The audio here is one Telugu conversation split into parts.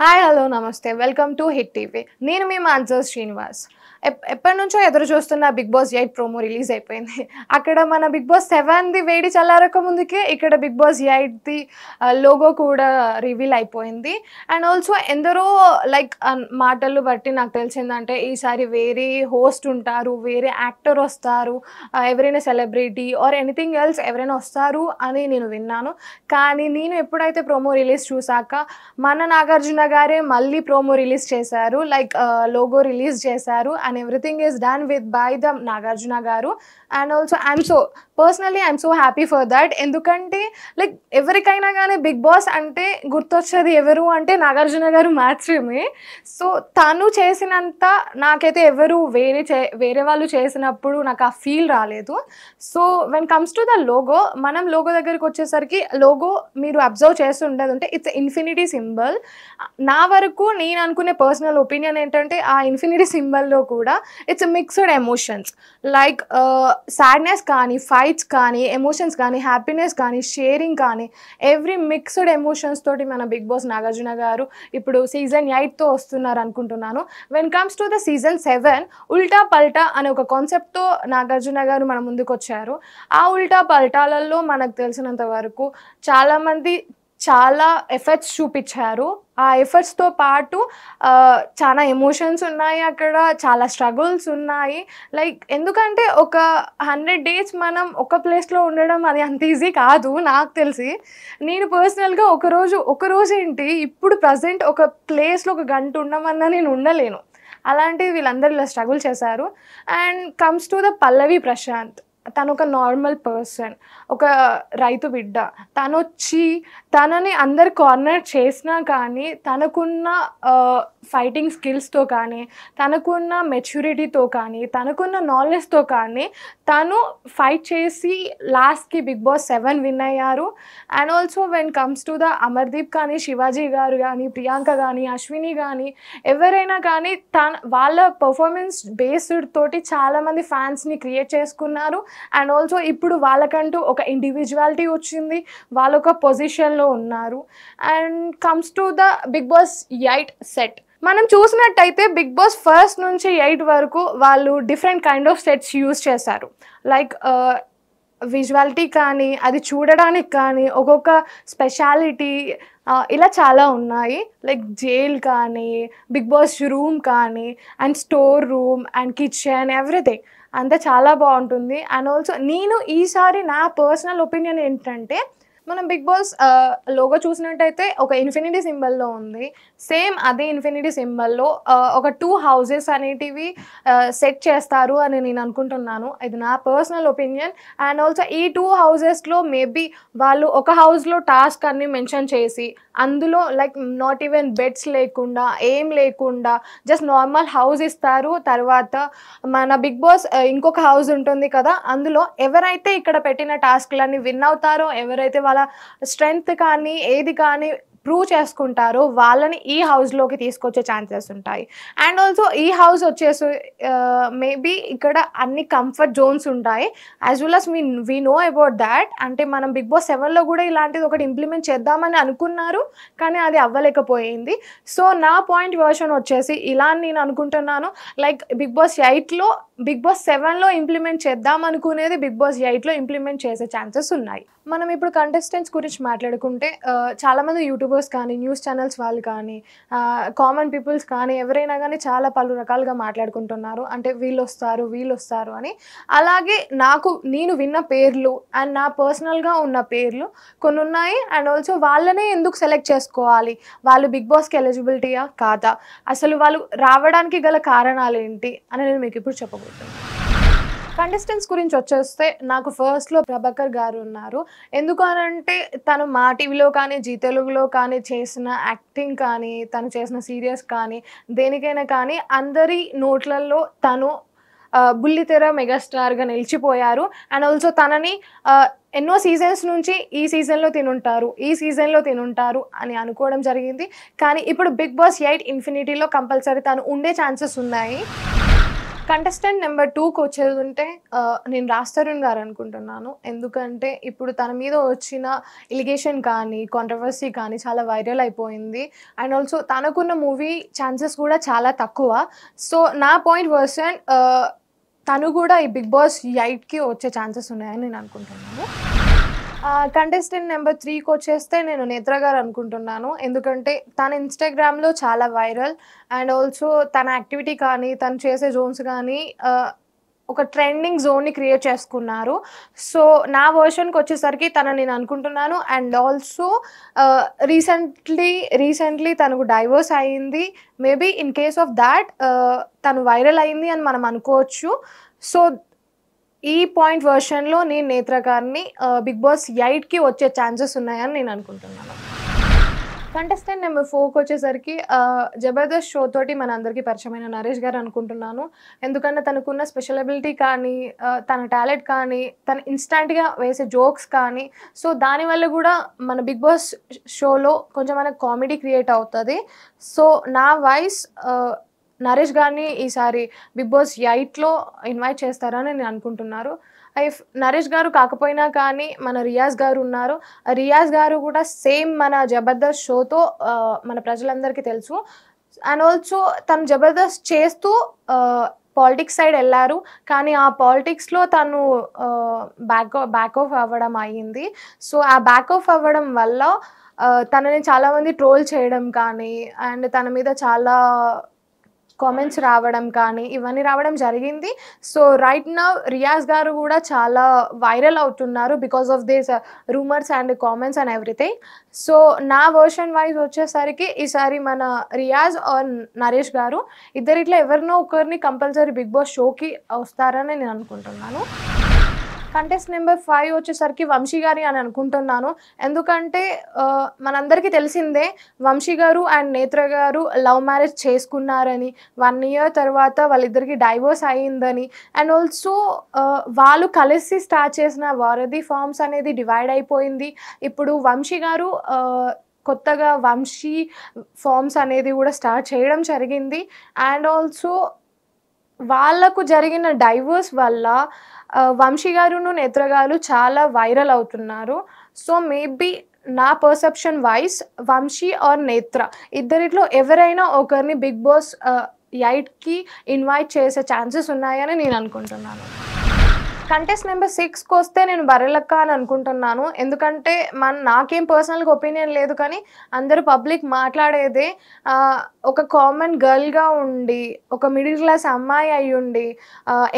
హాయ్ హలో నమస్తే వెల్కమ్ టు హిట్ టీవీ. నేను మీ మాన్సర్ శ్రీనివాస్. ఎప్పటి నుంచో ఎదురు చూస్తున్న బిగ్ బాస్ 8 ప్రోమో రిలీజ్ అయిపోయింది. అక్కడ మన బిగ్ బాస్ 7ది వేడి చల్లారక ముందుకే ఇక్కడ బిగ్ బాస్ 8ది లోగో కూడా రివీల్ అయిపోయింది. అండ్ ఆల్సో ఎందరో మాటలు బట్టి నాకు తెలిసిందంటే ఈసారి వేరే హోస్ట్ ఉంటారు, వేరే యాక్టర్ వస్తారు, ఎవరైనా సెలబ్రిటీ ఆర్ ఎనీథింగ్ ఎల్స్ ఎవరైనా వస్తారు అని నేను విన్నాను. కానీ నేను ఎప్పుడైతే ప్రోమో రిలీజ్ చూసాక మన నాగార్జున గారే మళ్ళీ ప్రోమో రిలీజ్ చేశారు, లోగో రిలీజ్ చేశారు and everything is done with by the Nagarjuna గారు. And also I'm so happy for that. ఎందుకంటే ఎవరికైనా కానీ బిగ్ బాస్ అంటే గుర్తొచ్చేది ఎవరు అంటే నాగార్జున గారు మాత్రమే. సో తను చేసినంత నాకైతే ఎవరు వేరే వాళ్ళు చేసినప్పుడు నాకు ఆ ఫీల్ రాలేదు. So when comes to the logo, మనం లోగో దగ్గరికి వచ్చేసరికి లోగో మీరు అబ్జర్వ్ చేసి ఉండదు అంటే ఇట్స్ ఇన్ఫినిటీ సింబల్. నా వరకు నేను అనుకునే పర్సనల్ ఒపీనియన్ ఏంటంటే ఆ ఇన్ఫినిటీ సింబల్లో కూడా ఇట్స్ మిక్స్డ్ ఎమోషన్స్, సాడ్నెస్ కానీ, ఫైట్స్ కానీ, ఎమోషన్స్ కానీ, హ్యాపీనెస్ కానీ, షేరింగ్ కానీ, ఎవ్రీ మిక్స్డ్ ఎమోషన్స్ తోటి మన బిగ్ బాస్ నాగార్జున గారు ఇప్పుడు సీజన్ 8తో వస్తున్నారు అనుకుంటున్నాను. When comes to the season 7 ఉల్టా పల్టా అనే ఒక కాన్సెప్ట్తో నాగార్జున గారు మన ముందుకు వచ్చారు. ఆ ఉల్టా పల్టాలలో మనకు తెలిసినంత వరకు చాలామంది చాలా ఎఫర్ట్స్ చూపించారు. ఆ ఎఫర్ట్స్తో పాటు చాలా ఎమోషన్స్ ఉన్నాయి, అక్కడ చాలా స్ట్రగుల్స్ ఉన్నాయి. ఎందుకంటే ఒక 100 days మనం ఒక ప్లేస్లో ఉండడం అది అంత ఈజీ కాదు నాకు తెలిసి. నేను పర్సనల్గా ఒకరోజు ఏంటి ఇప్పుడు ప్రజెంట్ ఒక ప్లేస్లో ఒక గంట ఉండమన్నా నేను ఉండలేను. అలాంటివి వీళ్ళందరూ ఇలా స్ట్రగుల్ చేశారు. అండ్ కమ్స్ టు ద పల్లవి ప్రశాంత్, తను ఒక నార్మల్ పర్సన్, ఒక రైతు బిడ్డ. తనని అందరు కార్నర్ చేసినా కానీ తనకున్న ఫైటింగ్ స్కిల్స్తో కానీ, తనకున్న మెచ్యూరిటీతో కానీ, తనకున్న నాలెడ్జ్తో కానీ తను ఫైట్ చేసి లాస్ట్కి బిగ్ బాస్ 7 విన్ అయ్యారు. And also when comes to the Amardeep కానీ, శివాజీ గారు కానీ, ప్రియాంక కానీ, అశ్విని కానీ, ఎవరైనా కానీ వాళ్ళ పర్ఫార్మెన్స్ బేస్డ్ తోటి చాలామంది ఫ్యాన్స్ని క్రియేట్ చేసుకున్నారు. అండ్ ఆల్సో ఇప్పుడు వాళ్ళకంటూ ఒక ఇండివిజువాలిటీ వచ్చింది, వాళ్ళు ఒక పొజిషన్లో ఉన్నారు. And comes to the Bigg Boss 8 set మనం చూసినట్టయితే బిగ్ బాస్ 1 నుంచి 8 వరకు వాళ్ళు different kind of sets use చేశారు. విజువాలిటీ కానీ, అది చూడడానికి కానీ ఒక్కొక్క స్పెషాలిటీ ఇలా చాలా ఉన్నాయి. జైల్ కానీ, బిగ్ బాస్ రూమ్ కానీ, and store room and kitchen, everything అంతా చాలా బాగుంటుంది. అండ్ ఆల్సో నేను ఈసారి నా పర్సనల్ ఒపీనియన్ ఏంటంటే, మనం బిగ్ బాస్ లోగో చూసినట్టయితే ఒక ఇన్ఫినిటీ సింబల్లో ఉంది. సేమ్ అదే ఇన్ఫినిటీ సింబల్లో ఒక 2 houses అనేటివి సెట్ చేస్తారు అని నేను అనుకుంటున్నాను. ఇది నా పర్సనల్ ఒపీనియన్. అండ్ ఆల్సో ఈ 2 houses మేబీ వాళ్ళు ఒక హౌస్లో టాస్క్ అన్ని మెన్షన్ చేసి అందులో నాట్ ఈవెన్ బెడ్స్ లేకుండా, ఏం లేకుండా జస్ట్ నార్మల్ హౌస్ ఇస్తారు. తర్వాత మన బిగ్ బాస్ ఇంకొక హౌస్ ఉంటుంది కదా, అందులో ఎవరైతే ఇక్కడ పెట్టిన టాస్క్లన్నీ విన్ అవుతారో, ఎవరైతే వాళ్ళ స్ట్రెంగ్త్ కానీ ఏది కానీ ప్రూవ్ చేసుకుంటారో వాళ్ళని ఈ హౌస్లోకి తీసుకొచ్చే ఛాన్సెస్ ఉంటాయి. అండ్ ఆల్సో ఈ హౌస్ వచ్చేసి మేబీ ఇక్కడ అన్ని కంఫర్ట్ జోన్స్ ఉంటాయి. As well as we know about that. అంటే మనం బిగ్ బాస్ 7లో కూడా ఇలాంటిది ఒకటి ఇంప్లిమెంట్ చేద్దామని అనుకున్నారు, కానీ అది అవ్వలేకపోయింది. సో నా పాయింట్ వర్షన్ వచ్చేసి ఇలా నేను అనుకుంటున్నాను, బిగ్ బాస్ 8లో బిగ్ బాస్ 7లో ఇంప్లిమెంట్ చేద్దాం అనుకునేది బిగ్ బాస్ 8లో ఇంప్లిమెంట్ చేసే ఛాన్సెస్ ఉన్నాయి. మనం ఇప్పుడు కంటెస్టెంట్స్ గురించి మాట్లాడుకుంటే చాలామంది యూట్యూబర్స్ కానీ, న్యూస్ ఛానల్స్ వాళ్ళు కానీ, కామన్ పీపుల్స్ కానీ ఎవరైనా కానీ చాలా పలు రకాలుగా మాట్లాడుకుంటున్నారు. అంటే వీళ్ళు వస్తారు అని. అలాగే నేను విన్న పేర్లు అండ్ నా పర్సనల్గా ఉన్న పేర్లు కొన్ని ఉన్నాయి. అండ్ ఆల్సో వాళ్ళనే ఎందుకు సెలెక్ట్ చేసుకోవాలి, వాళ్ళు బిగ్ బాస్కి ఎలిజిబిలిటీయా కాదా, అసలు వాళ్ళు రావడానికి గల కారణాలు ఏంటి అని నేను మీకు ఇప్పుడు చెప్పబోతున్నాను. కంటెస్టెంట్స్ గురించి వచ్చేస్తే నాకు ఫస్ట్లో ప్రభాకర్ గారు ఉన్నారు. ఎందుకు అనంటే తను మా టీవీలో కానీ, జీ తెలుగులో కానీ చేసిన యాక్టింగ్ కానీ, తను చేసిన సీరియల్స్ కానీ, దేనికైనా కానీ అందరి నోట్లలో తను బుల్లితెర మెగాస్టార్గా నిలిచిపోయారు. అండ్ ఆల్సో తనని ఎన్నో సీజన్స్ నుంచి ఈ సీజన్లో తినుంటారు అని అనుకోవడం జరిగింది. కానీ ఇప్పుడు బిగ్ బాస్ 8 ఇన్ఫినిటీలో కంపల్సరీ తను ఉండే ఛాన్సెస్ ఉన్నాయి. కంటెస్టెంట్ నెంబర్ 2కి వచ్చేదుంటే నేను రాజ్ తరుణ్ గారు అనుకుంటున్నాను. ఎందుకంటే ఇప్పుడు తన మీద వచ్చిన ఎలిగేషన్ కానీ, కాంట్రవర్సీ కానీ చాలా వైరల్ అయిపోయింది. అండ్ ఆల్సో తనకున్న మూవీ ఛాన్సెస్ కూడా చాలా తక్కువ. సో నా పాయింట్ పర్సన్ తను కూడా ఈ 'బిగ్ బాస్ 8కి వచ్చే ఛాన్సెస్ ఉన్నాయని నేను అనుకుంటున్నాను. కంటెస్టెంట్ నెంబర్ 3కి వచ్చేస్తే నేను నేత్ర గారు అనుకుంటున్నాను. ఎందుకంటే తన ఇన్‌స్టాగ్రామ్‌లో చాలా వైరల్ అండ్ ఆల్సో తన యాక్టివిటీ కానీ, తను చేసే జోన్స్ కానీ ఒక ట్రెండింగ్ జోన్‌ని క్రియేట్ చేసుకున్నారు. సో నా వర్షన్‌కి వచ్చేసరికి తనని నేను అనుకుంటున్నాను. అండ్ ఆల్సో రీసెంట్లీ తనకు డైవోర్స్ అయింది. Maybe in case of that తను వైరల్ అయింది అని మనం అనుకోవచ్చు. సో ఈ పాయింట్ వర్షన్‌లో నేను నేత్ర గారిని 'బిగ్ బాస్ 8కి వచ్చే ఛాన్సెస్ ఉన్నాయని నేను అనుకుంటున్నాను. కంటెస్టెంట్ నెంబర్ 4కి వచ్చేసరికి 'జబర్దస్త్' షో తోటి మనందరికీ పరిచయమైన నరేష్ గారు అనుకుంటున్నాను. ఎందుకంటే తనకున్న స్పెషల్ ఎబిలిటీ కానీ, తన టాలెంట్ కానీ, తను ఇన్‌స్టాంట్‌గా వేసే జోక్స్ కానీ, సో దానివల్ల కూడా మన 'బిగ్ బాస్' షోలో కొంచెం మనకు కామెడీ క్రియేట్ అవుతది. సో నా వాయిస్ నరేష్ గారిని ఈసారి 'బిగ్ బాస్ 8లో ఇన్వైట్ చేస్తారని నేను అనుకుంటున్నారు. ఇఫ్ నరేష్ గారు కాకపోయినా కానీ మన రియాజ్ గారు ఉన్నారు. రియాజ్ గారు కూడా సేమ్ మన 'జబర్దస్త్' షోతో మన ప్రజలందరికీ తెలుసు. అండ్ ఆల్సో తను 'జబర్దస్త్' చేస్తూ పాలిటిక్స్ సైడ్ ఎళ్లారు. కానీ ఆ పాలిటిక్స్‌లో తను బ్యాక్ ఆఫ్ అవ్వడం అయింది. సో ఆ బ్యాక్ ఆఫ్ అవ్వడం వల్ల తనని చాలామంది ట్రోల్ చేయడం కానీ, అండ్ తన మీద చాలా కామెంట్స్ రావడం కానీ, ఇవన్నీ రావడం జరిగింది. సో రైట్ నౌ రియాజ్ గారు కూడా చాలా వైరల్ అవుతున్నారు because of this rumours and comments and everything. So నా వర్షన్ వైజ్ వచ్చేసరికి ఈసారి మన రియాజ్ ఆర్ నరేష్ గారు ఇద్దరిట్లో ఎవరినో ఒకరిని కంపల్సరీ 'బిగ్ బాస్' షోకి వస్తారని నేను అనుకుంటున్నాను. కంటెస్ట్ నెంబర్ 5 వచ్చేసరికి వంశీ గారి అని అనుకుంటున్నాను. ఎందుకంటే మనందరికీ తెలిసిందే వంశీ గారు అండ్ నేత్ర గారు లవ్ మ్యారేజ్ చేసుకున్నారని, 1 ఇయర్ తర్వాత వాళ్ళిద్దరికి డైవోర్స్ అయిందని, అండ్ ఆల్సో వాళ్ళు కలిసి స్టార్ట్ చేసిన వారధి ఫార్మ్స్ అనేది డివైడ్ అయిపోయింది. ఇప్పుడు వంశీ గారు కొత్తగా వంశీ ఫార్మ్స్ అనేది కూడా స్టార్ట్ చేయడం జరిగింది. అండ్ ఆల్సో వాళ్ళకు జరిగిన డైవోర్స్ వల్ల వంశీ గారును నేత్ర గారు చాలా వైరల్ అవుతున్నారు. సో మేబీ నా పర్సెప్షన్ వైజ్ వంశీ ఆర్ నేత్ర ఇద్దరిట్లో ఎవరైనా ఒకరిని 'బిగ్ బాస్ 8కి ఇన్వైట్ చేసే ఛాన్సెస్ ఉన్నాయని నేను అనుకుంటున్నాను. కంటెస్ట్ నెంబర్ 6కి వస్తే నేను బర్రెలక్క అని అనుకుంటున్నాను. ఎందుకంటే నాకేం పర్సనల్‌గా ఒపీనియన్ లేదు, కానీ అందరూ పబ్లిక్ మాట్లాడేదే ఒక కామన్ గర్ల్‌గా ఉండి, ఒక మిడిల్ క్లాస్ అమ్మాయి అయ్యుండి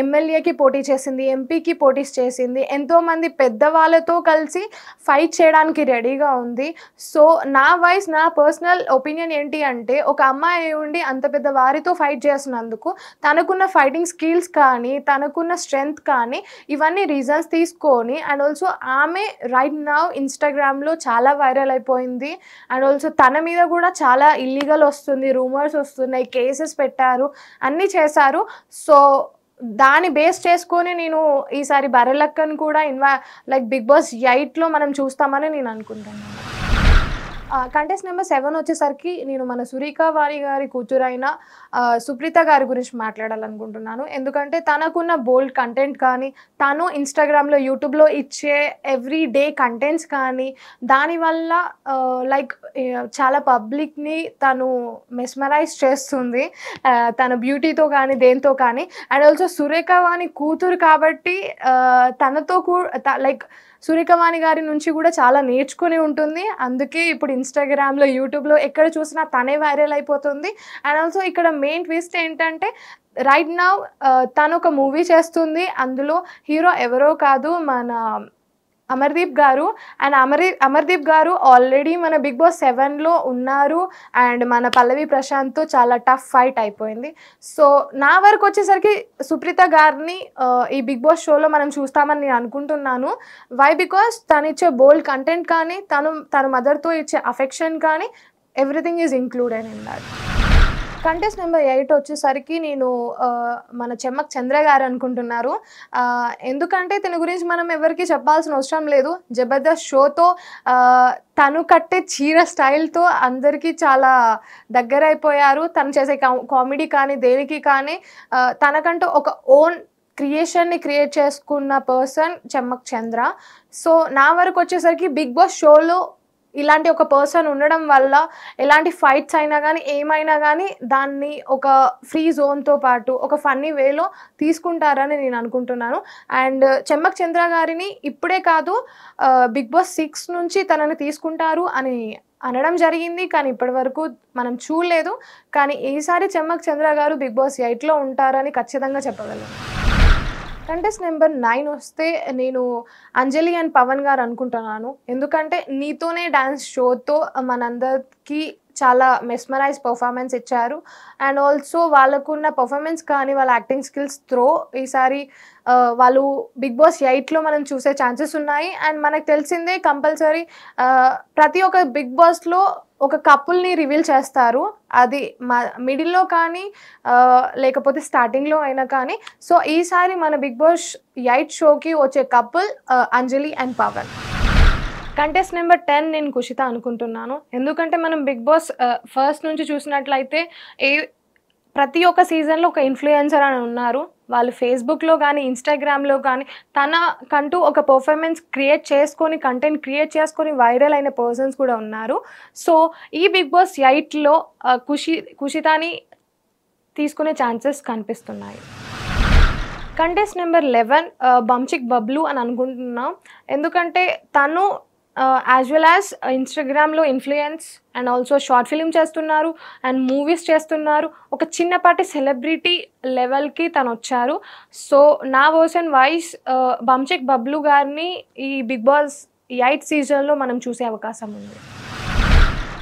ఎమ్మెల్యేకి పోటీ చేసింది, ఎంపీకి పోటీ చేసింది, ఎంతోమంది పెద్దవాళ్ళతో కలిసి ఫైట్ చేయడానికి రెడీగా ఉంది. సో నా పర్సనల్ ఒపీనియన్ ఏంటి అంటే, ఒక అమ్మాయి అయ్యుండి అంత పెద్ద వారితో ఫైట్ చేస్తున్నందుకు తనకున్న ఫైటింగ్ స్కిల్స్ కానీ, తనకున్న స్ట్రెంగ్త్ కానీ ఇవన్నీ రీజన్స్ తీసుకొని, అండ్ ఆల్సో ఆమె రైట్ నౌ ఇన్‌స్టాగ్రామ్‌లో చాలా వైరల్ అయిపోయింది. అండ్ ఆల్సో తన మీద కూడా చాలా ఇల్లీగల్ వస్తుంది, రూమర్స్ వస్తున్నాయి, కేసెస్ పెట్టారు, అన్నీ చేశారు. సో దాన్ని బేస్ చేసుకొని నేను ఈసారి బర్రెలక్కని కూడా లైక్ 'బిగ్ బాస్ 8లో మనం చూస్తామని నేను అనుకుంటున్నాను. కంటెస్ట్ నెంబర్ 7 వచ్చేసరికి నేను మన సురేఖ వాణి గారి కూతురైన సుప్రీత గారి గురించి మాట్లాడాలనుకుంటున్నాను. ఎందుకంటే తనకున్న బోల్డ్ కంటెంట్ కానీ, తను ఇన్‌స్టాగ్రామ్‌లో, యూట్యూబ్‌లో ఇచ్చే ఎవ్రీ డే కంటెంట్స్ కానీ, దానివల్ల లైక్ చాలా పబ్లిక్‌ని తను మెస్మరైజ్ చేస్తుంది. తన బ్యూటీతో కానీ, దేంతో కానీ. అండ్ ఆల్సో సురేఖ వాణి కూతురు కాబట్టి తనతో లైక్ సురేఖ వాణి గారి నుంచి కూడా చాలా నేర్చుకుని ఉంటుంది. అందుకే ఇప్పుడు ఇన్‌స్టాగ్రామ్‌లో, యూట్యూబ్‌లో ఎక్కడ చూసినా తనే వైరల్ అయిపోతుంది. అండ్ ఆల్సో ఇక్కడ మెయిన్ ట్విస్ట్ ఏంటంటే రైట్ నౌ తను ఒక మూవీ చేస్తుంది. అందులో హీరో ఎవరో కాదు, మన అమర్దీప్ గారు. అండ్ అమర్దీప్ గారు ఆల్రెడీ మన 'బిగ్ బాస్ 7లో ఉన్నారు. అండ్ మన పల్లవి ప్రశాంత్తో చాలా టఫ్ ఫైట్ అయిపోయింది. సో నా వరకు వచ్చేసరికి సుప్రీత గారిని ఈ 'బిగ్ బాస్' షోలో మనం చూస్తామని నేను అనుకుంటున్నాను. వై బికాస్ తను ఇచ్చే బోల్డ్ కంటెంట్ కానీ, తన మదర్తో ఇచ్చే అఫెక్షన్ కానీ, everything is included in that. Contest number 8 వచ్చేసరికి నేను మన చెమ్మక్ చంద్ర గారు అనుకుంటున్నారు. ఎందుకంటే తన గురించి మనం ఎవరికీ చెప్పాల్సిన అవసరం లేదు. జబర్దస్త్ షోతో తను కట్టే చీర స్టైల్‌తో అందరికీ చాలా దగ్గరైపోయారు. తను చేసే కామెడీ కానీ, దేనికి కానీ తనకంటూ ఒక ఓన్ క్రియేషన్‌ని క్రియేట్ చేసుకున్న పర్సన్ చెమ్మక్ చంద్ర. సో, నా వరకు వచ్చేసరికి 'బిగ్ బాస్' షోలో ఇలాంటి ఒక పర్సన్ ఉండడం వల్ల ఎలాంటి ఫైట్స్ అయినా గానీ, ఏమైనా గానీ దాన్ని ఒక ఫ్రీ జోన్‌తో పాటు ఒక ఫన్నీ వేలో తీసుకుంటారని నేను అనుకుంటున్నాను. అండ్ చెమ్మక్ చంద్ర గారిని ఇప్పుడే కాదు 'బిగ్ బాస్ 6' నుంచి తనని తీసుకుంటారు అని అనడం జరిగింది. కానీ ఇప్పటివరకు మనం చూడలేదు. కానీ ఈసారి చెమ్మక్ చంద్ర గారు 'బిగ్ బాస్ 8లో ఉంటారని ఖచ్చితంగా చెప్పగలను. కంటెస్ట్ నెంబర్ 9 వస్తే నేను అంజలి అండ్ పవన్ గారు అనుకుంటున్నాను. ఎందుకంటే 'నీతోనే డాన్స్' షోతో మనందరికీ చాలా మెస్మరైజ్ పర్ఫార్మెన్స్ ఇచ్చారు. అండ్ ఆల్సో వాళ్ళకున్న పర్ఫార్మెన్స్ కానీ, వాళ్ళ యాక్టింగ్ స్కిల్స్ త్రో ఈసారి వాళ్ళు 'బిగ్ బాస్ 8లో మనం చూసే ఛాన్సెస్ ఉన్నాయి. అండ్ మనకు తెలిసిందే కంపల్సరీ ప్రతి ఒక్క 'బిగ్ బాస్'లో ఒక కపుల్‌ని రివీల్ చేస్తారు. అది మిడిల్‌లో కానీ లేకపోతే స్టార్టింగ్‌లో అయినా కానీ. సో, ఈసారి మన 'బిగ్ బాస్ 8' షోకి వచ్చే couple Anjali and Pavan. Contest number 10 నేను కుషిత అనుకుంటున్నాను. ఎందుకంటే మనం 'బిగ్ బాస్' ఫస్ట్ నుంచి చూసినట్లయితే ప్రతి ఒక్క సీజన్‌లో ఒక ఇన్‌ఫ్లుయెన్సర్ అని ఉన్నారు. వాళ్ళు ఫేస్‌బుక్‌లో కానీ, ఇన్‌స్టాగ్రామ్‌లో కానీ తనకంటూ ఒక పర్ఫార్మెన్స్ క్రియేట్ చేసుకొని, కంటెంట్ క్రియేట్ చేసుకొని వైరల్ అయిన పర్సన్స్ కూడా ఉన్నారు. సో, ఈ 'బిగ్ బాస్ 8లో కుషితాని తీసుకునే ఛాన్సెస్ కనిపిస్తున్నాయి. కంటెస్ట్ నెంబర్ 11 బంచిక్ బబ్లు అని అనుకుంటున్నాం. ఎందుకంటే తను యాజ్ వెల్ యాజ్ ఇన్‌స్టాగ్రామ్‌లో influence and also short film చేస్తున్నారు అండ్ మూవీస్ చేస్తున్నారు. ఒక చిన్నపాటి సెలబ్రిటీ లెవెల్‌కి తను వచ్చారు. సో, నా వర్షన్ వైస్ బంచిక్ బబ్లు గారిని ఈ 'బిగ్ బాస్ 8 సీజన్‌లో మనం చూసే అవకాశం ఉంది.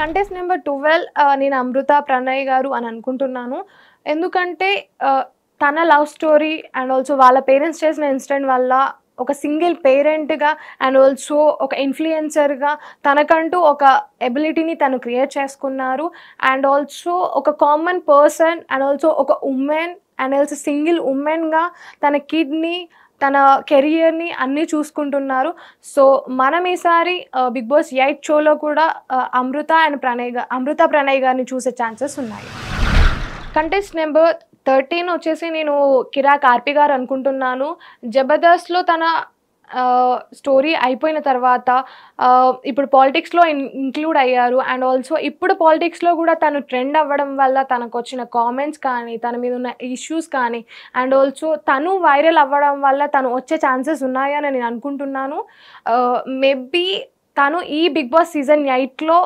కంటెస్ట్ నెంబర్ 12 నేను అమృత ప్రణయ్ గారు అని అనుకుంటున్నాను. ఎందుకంటే తన లవ్ స్టోరీ అండ్ ఆల్సో వాళ్ళ పేరెంట్స్ చేసిన ఇన్సిడెంట్ వల్ల ఒక సింగిల్ పేరెంట్‌గా అండ్ ఆల్సో ఒక ఇన్‌ఫ్లుయెన్సర్‌గా తనకంటూ ఒక ఎబిలిటీని తను క్రియేట్ చేసుకున్నారు. అండ్ ఆల్సో ఒక కామన్ పర్సన్ అండ్ ఆల్సో ఒక ఉమెన్ అండ్ ఆల్సో సింగిల్ ఉమెన్‌గా తన కిడ్‌ని, తన కెరియర్‌ని అన్నీ చూసుకుంటున్నారు. సో, మనం ఈసారి 'బిగ్ బాస్ 8' షోలో కూడా అమృత ప్రణయ్ గారిని చూసే ఛాన్సెస్ ఉన్నాయి. కంటెస్ట్ నెంబర్ 13 వచ్చేసి నేను కిరా కార్పి గారు అనుకుంటున్నాను. జబర్దస్త్‌లో తన స్టోరీ అయిపోయిన తర్వాత ఇప్పుడు పాలిటిక్స్‌లో ఇంక్లూడ్ అయ్యారు. అండ్ ఆల్సో ఇప్పుడు పాలిటిక్స్‌లో కూడా తను ట్రెండ్ అవ్వడం వల్ల తనకొచ్చిన కామెంట్స్ కానీ, తన మీద ఉన్న ఇష్యూస్ కానీ అండ్ ఆల్సో తను వైరల్ అవ్వడం వల్ల తను వచ్చే ఛాన్సెస్ ఉన్నాయని నేను అనుకుంటున్నాను. మేబీ తను ఈ 'బిగ్ బాస్' సీజన్ 8లో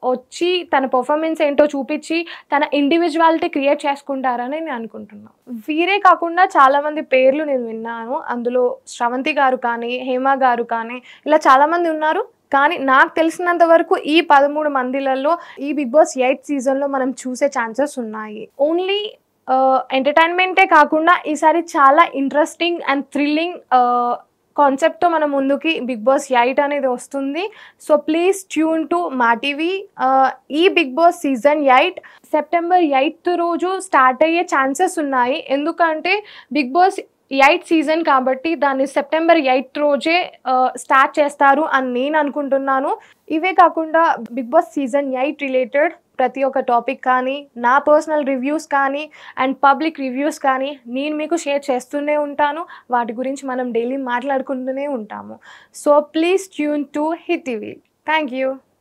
వచ్చి తన పర్ఫార్మెన్స్ ఏంటో చూపించి తన ఇండివిజువాలిటీ క్రియేట్ చేసుకుంటారని నేను అనుకుంటున్నాను. వీరే కాకుండా చాలామంది పేర్లు నేను విన్నాను. అందులో శ్రవంతి గారు కానీ, హేమ గారు కానీ ఇలా చాలామంది ఉన్నారు. కానీ నాకు తెలిసినంత వరకు ఈ 13 మందిలలో ఈ 'బిగ్ బాస్ 8' సీజన్‌లో మనం చూసే ఛాన్సెస్ ఉన్నాయి. ఓన్లీ ఎంటర్‌టైన్‌మెంటే కాకుండా ఈసారి చాలా ఇంట్రెస్టింగ్ అండ్ థ్రిల్లింగ్ కాన్సెప్ట్‌తో మన ముందుకి 'బిగ్ బాస్ 8' అనేది వస్తుంది. సో, ప్లీజ్ ట్యూన్ టు మా టీవీ. ఈ 'బిగ్ బాస్' సీజన్ 8 సెప్టెంబర్ 8 రోజు స్టార్ట్ అయ్యే ఛాన్సెస్ ఉన్నాయి. ఎందుకంటే 'బిగ్ బాస్ 8 సీజన్ కాబట్టి దాన్ని సెప్టెంబర్ 8 రోజే స్టార్ట్ చేస్తారు అని నేను అనుకుంటున్నాను. ఇవే కాకుండా 'బిగ్ బాస్' సీజన్ 8 రిలేటెడ్ ప్రతి ఒక్క టాపిక్ కానీ, నా పర్సనల్ రివ్యూస్ కానీ అండ్ పబ్లిక్ రివ్యూస్ కానీ నేను మీకు షేర్ చేస్తూనే ఉంటాను. వాటి గురించి మనం డైలీ మాట్లాడుకుంటూనే ఉంటాము. So, please tune to hit TV. Thank you.